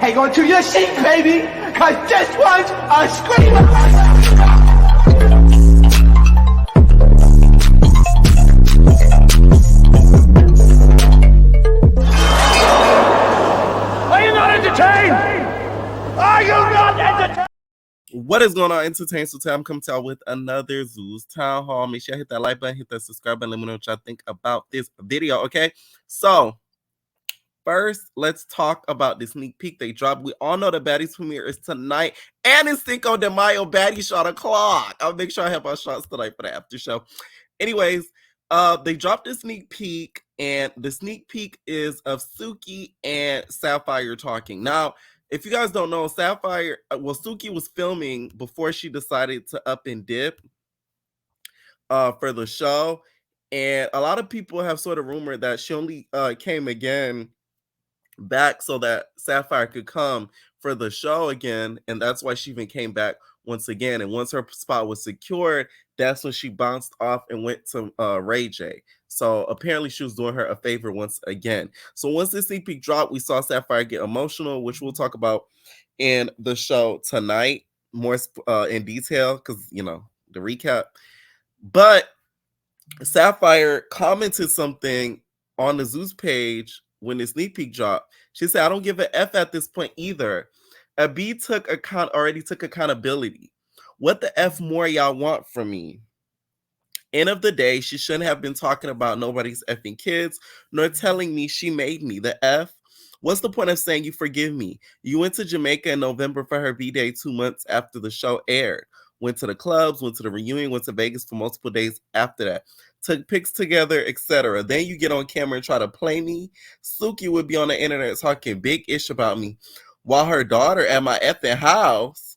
hang on to your seat, baby, because this one's a screamer. Are you not entertained? Are you not entertained? What is going on, Entertain? So today I'm coming to y'all with another Zeus Town Hall. Make sure you hit that like button, hit that subscribe button, let me know what y'all think about this video, okay? So, first, let's talk about the sneak peek they dropped. We all know the Baddies premiere is tonight, and it's Cinco de Mayo Baddie shot o'clock. I'll make sure I have our shots tonight for the after show. Anyways, they dropped a sneak peek, and the sneak peek is of Suki and Sapphire talking. Now, if you guys don't know, Sapphire, Suki was filming before she decided to up and dip for the show. And a lot of people have sort of rumored that she only came again back so that Sapphire could come for the show again. And that's why she even came back once again. And once her spot was secured, that's when she bounced off and went to Ray J. So apparently she was doing her a favor once again. So once the sneak peek dropped, we saw Sapphire get emotional, which we'll talk about in the show tonight more in detail because, you know, the recap. But Sapphire commented something on the Zeus page when the sneak peek dropped. She said, I don't give a F at this point either. A B already took accountability. What the F more y'all want from me? End of the day, she shouldn't have been talking about nobody's effing kids, nor telling me she made me. The F? What's the point of saying you forgive me? You went to Jamaica in November for her B-Day 2 months after the show aired. Went to the clubs, went to the reunion, went to Vegas for multiple days after that. Took pics together, etc. Then you get on camera and try to play me. Suki would be on the internet talking big ish about me while her daughter at my effing house.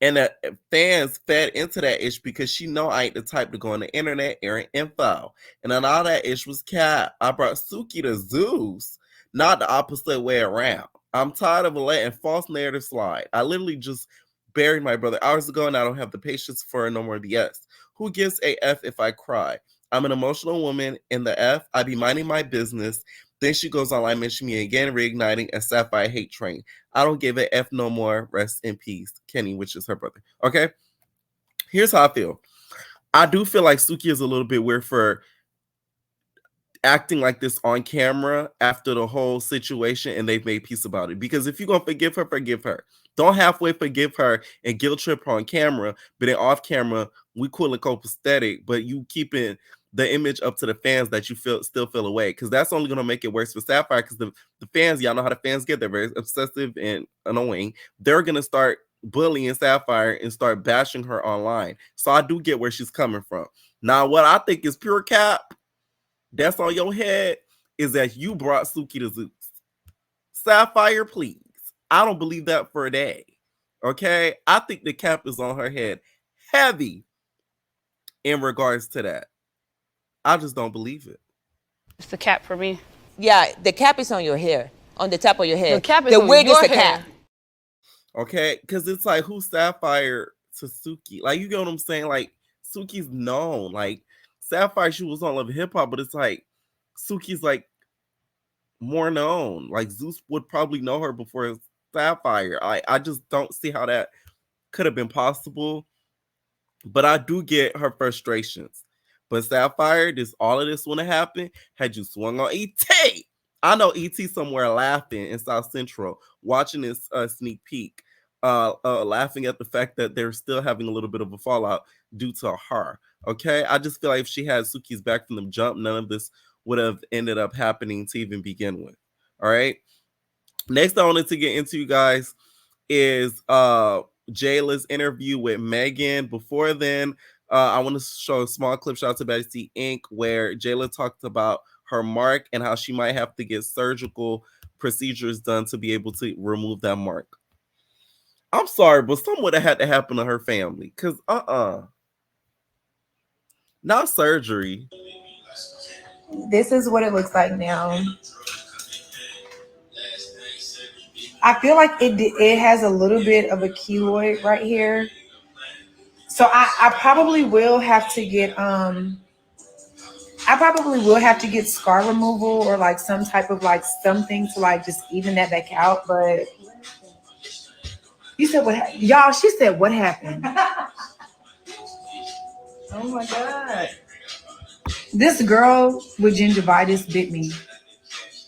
And the fans fed into that ish because she know I ain't the type to go on the internet airing info. And then all that ish was cap. I brought Suki to Zeus, not the opposite way around. I'm tired of letting false narrative slide. I literally just buried my brother hours ago and I don't have the patience for no more BS. Who gives a F if I cry? I'm an emotional woman. In the F, I be minding my business. Then she goes online, mentioning me again, reigniting a Sapphire hate train. I don't give a F no more. Rest in peace. Kenny, which is her brother. Okay? Here's how I feel. I do feel like Suki is a little bit weird for acting like this on camera after the whole situation and they've made peace about it. Because if you're going to forgive her, forgive her. Don't halfway forgive her and guilt trip her on camera, but then off camera, we cool and copacetic, but you keeping the image up to the fans that you still feel away, because that's only going to make it worse for Sapphire, because the fans, y'all know how the fans get. They're very obsessive and annoying. They're going to start bullying Sapphire and start bashing her online. So I do get where she's coming from. Now, what I think is pure cap, that's on your head, is that you brought Suki to Zeus. Sapphire, please. I don't believe that for a day. Okay? I think the cap is on her head heavy in regards to that. I just don't believe it. It's the cap for me. Yeah, the cap is on your hair, on the top of your head. The cap is the on wig your is the hair. cap. Okay? Because it's like, who's Sapphire to Suki? Like, you get what I'm saying? Like, Suki's known. Like, Sapphire, she was on Love Hip Hop, but it's like, Suki's like more known. Like, Zeus would probably know her before Sapphire. I just don't see how that could have been possible. But I do get her frustrations. But Sapphire, all of this wouldn't happen had you swung on ET. I know ET somewhere laughing in South Central, watching this sneak peek, laughing at the fact that they're still having a little bit of a fallout due to her. Okay, I just feel like if she had Suki's back from the jump, none of this would have ended up happening to even begin with. All right. Next, I wanted to get into, you guys, is Jayla's interview with Mehgan. Before then, I want to show a small clip. Shout out to Baddies Inc., where Jayla talked about her mark and how she might have to get surgical procedures done to be able to remove that mark. I'm sorry, but something would have had to happen to her family. Because, not surgery. This is what it looks like now. I feel like it has a little bit of a keloid right here. So I probably will have to get I I probably will have to get scar removal or like some type of like something to like just even that back out. But you said what? Y'all, she said what happened? Oh my God. This girl with gingivitis bit me.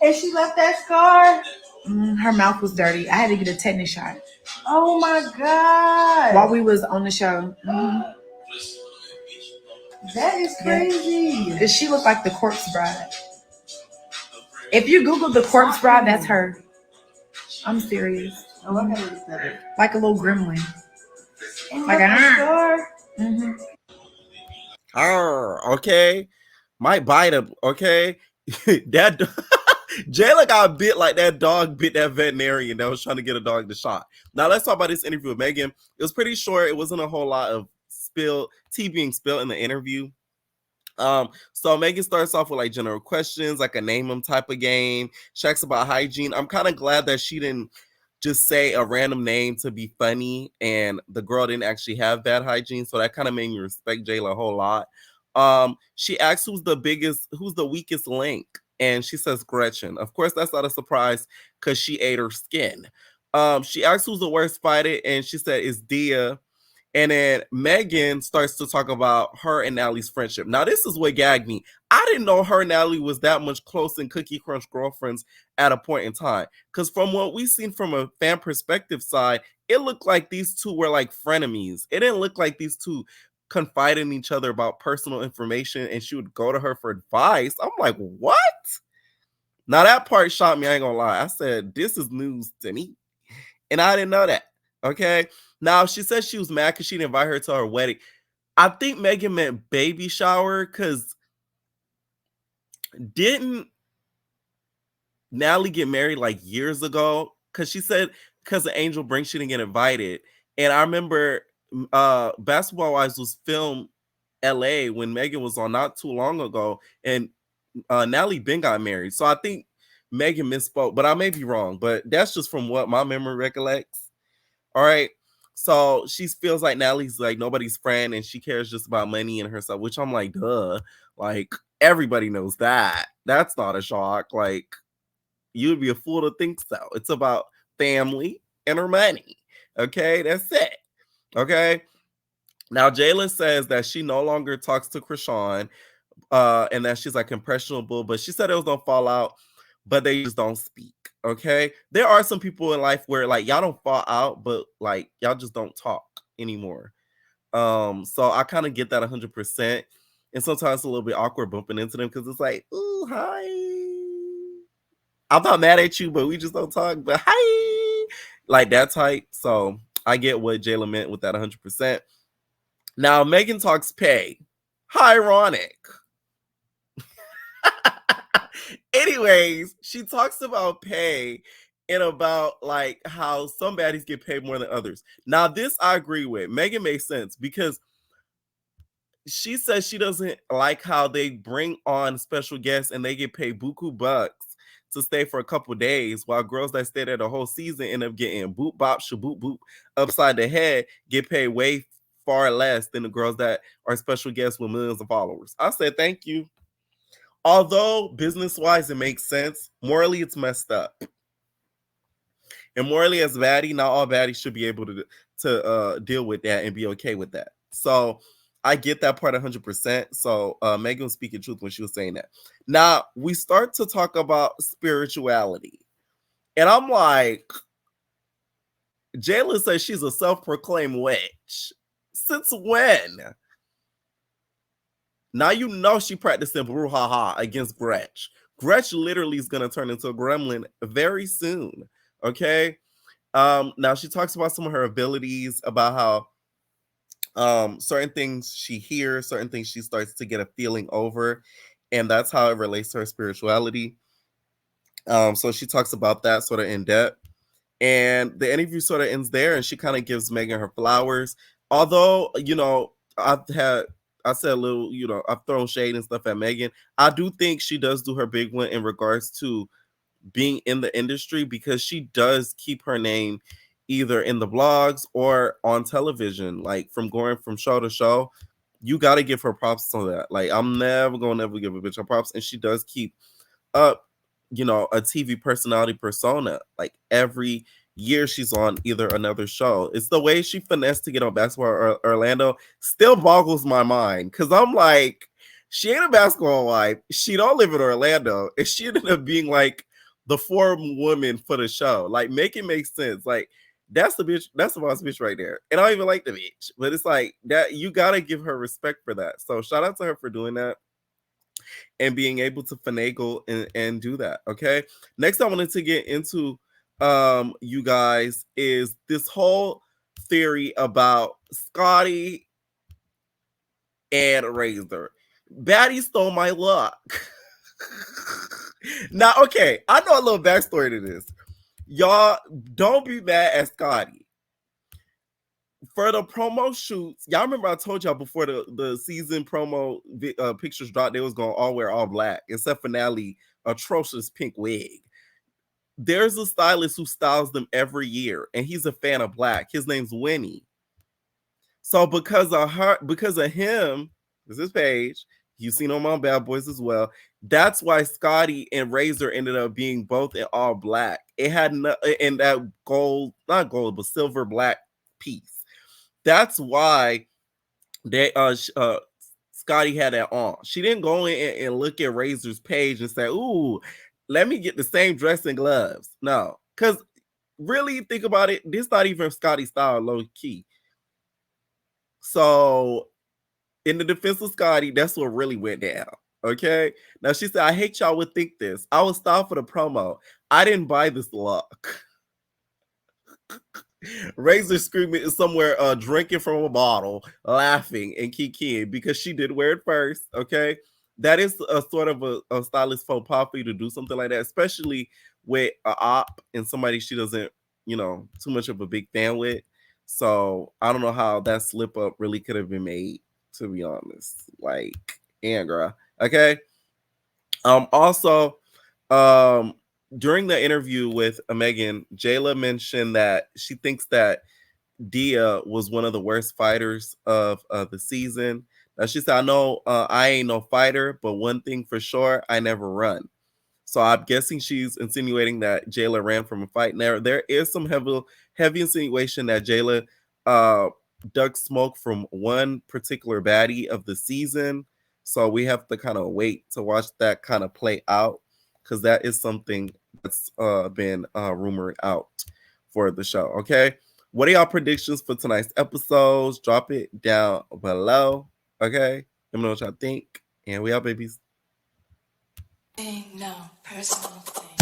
And she left that scar. Her mouth was dirty. I had to get a tetanus shot. Oh my God. While we was on the show. That is crazy. Yeah. She looked like the corpse bride. If you Google the corpse bride, that's her. I'm serious. Oh, I gotta look at it. Like a little gremlin. And like a scar. Okay. Might bite him, okay? That Jayla got bit like that dog bit that veterinarian that was trying to get a dog to shot. Now let's talk about this interview with Mehgan. It was pretty short. It wasn't a whole lot of tea being spilled in the interview. So Mehgan starts off with like general questions, like a name them type of game. She asks about hygiene. I'm kind of glad that she didn't just say a random name to be funny, and the girl didn't actually have bad hygiene. So that kind of made me respect Jayla a whole lot. She asks who's the weakest link, and she says Gretchen. Of course, that's not a surprise because she ate her skin. She asks who's the worst fighter, and she said it's Dia. And then Mehgan starts to talk about her and Natalie's friendship. Now, this is what gagged me. I didn't know her and Natalie was that much close and Cookie Crunch girlfriends at a point in time. Because from what we've seen from a fan perspective side, it looked like these two were like frenemies. It didn't look like these two confided in each other about personal information and she would go to her for advice. I'm like, what? Now, that part shocked me. I ain't gonna lie. I said, this is news to me. And I didn't know that. Okay. Now, she said she was mad because she didn't invite her to her wedding. I think Mehgan meant baby shower because didn't Natalie get married like years ago? Because she said because of Angel Brink, she didn't get invited. And I remember Basketball Wives was filmed LA when Mehgan was on not too long ago. And Natalie Ben got married. So I think Mehgan misspoke, but I may be wrong. But that's just from what my memory recollects. All right. So she feels like Natalie's like nobody's friend and she cares just about money and herself, which I'm like, duh. Like, everybody knows that. That's not a shock. Like, you'd be a fool to think so. It's about family and her money. Okay, that's it. Okay. Now, Jayla says that she no longer talks to Krishan and that she's like impressionable, but she said it was no fallout, but they just don't speak. Okay, there are some people in life where like y'all don't fall out, but like y'all just don't talk anymore. So I kind of get that 100%, and sometimes it's a little bit awkward bumping into them because it's like, ooh, hi, I'm not mad at you, but we just don't talk. But hi, like that type. So I get what Jayla meant with that 100%. Now Mehgan talks pay. How ironic. Anyways, she talks about pay and about like how some baddies get paid more than others. Now, this I agree with. Mehgan makes sense because she says she doesn't like how they bring on special guests and they get paid buku bucks to stay for a couple days, while girls that stay there the whole season end up getting boop bop shaboop boop upside the head, get paid way far less than the girls that are special guests with millions of followers. I said thank you. Although business-wise it makes sense, morally it's messed up. And morally as a baddie, not all baddies should be able to deal with that and be okay with that. So I get that part 100%. So Mehgan was speaking truth when she was saying that. Now we start to talk about spirituality. And I'm like, Jayla says she's a self-proclaimed witch. Since when? Now you know she practicing brouhaha against Gretch. Gretch literally is going to turn into a gremlin very soon. Okay? Now she talks about some of her abilities, about how certain things she hears, certain things she starts to get a feeling over, and that's how it relates to her spirituality. So she talks about that sort of in depth. And the interview sort of ends there, and she kind of gives Mehgan her flowers. Although, you know, I said a little, you know, I've thrown shade and stuff at Mehgan. I do think she does do her big one in regards to being in the industry because she does keep her name either in the blogs or on television, like from going from show to show. you got to give her props on that. Like, I'm never gonna give a bitch her props, and she does keep up, you know, a TV personality persona. Like every year she's on either another show. It's the way she finessed to get on Basketball Orlando still boggles my mind, because I'm like, she ain't a basketball wife. She don't live in Orlando, and she ended up being like the forum woman for the show. Like, make it make sense. Like, that's the bitch. That's the boss bitch right there. And I don't even like the bitch, but it's like that. You gotta give her respect for that. So shout out to her for doing that and being able to finagle and do that. Okay. Next, I wanted to get into you guys is this whole theory about Scotty and Razor. Baddie stole my luck. Now, okay, I know a little backstory to this. Y'all don't be mad at Scotty. For the promo shoots, y'all remember I told y'all before the season promo pictures dropped, they was going to all wear all black, except for Natalie, atrocious pink wig. There's a stylist who styles them every year, and he's a fan of black. His name's Winnie. So because of him, this is Paige. You've seen him on Bad Boys as well. That's why Scotty and Razor ended up being both in all black. It had in that gold, not gold, but silver black piece. That's why they Scotty had that on. She didn't go in and look at Razor's page and say, "Ooh, let me get the same dress and gloves." No, because really think about it, this not even Scotty style, low key. So in the defense of Scotty, that's what really went down. Okay. Now she said, "I hate y'all would think this. I was styled for the promo. I didn't buy this look." Razor screaming somewhere, drinking from a bottle, laughing and kikiing because she did wear it first. Okay, that is a sort of a stylist faux pas for you to do something like that, especially with a op and somebody she doesn't, you know, too much of a big fan with. So I don't know how that slip up really could have been made, to be honest. Like, girl. Okay. Also, during the interview with Mehgan, Jayla mentioned that she thinks that Dia was one of the worst fighters of the season. Now she said, "I know I ain't no fighter, but one thing for sure, I never run." So I'm guessing she's insinuating that Jayla ran from a fight. Now there is some heavy insinuation that Jayla dug smoke from one particular baddie of the season. So we have to kind of wait to watch that kind of play out, because that is something that's been rumored out for the show. Okay, what are y'all predictions for tonight's episodes? Drop it down below. Okay, let me know what y'all think. And we out, babies. No personal thing.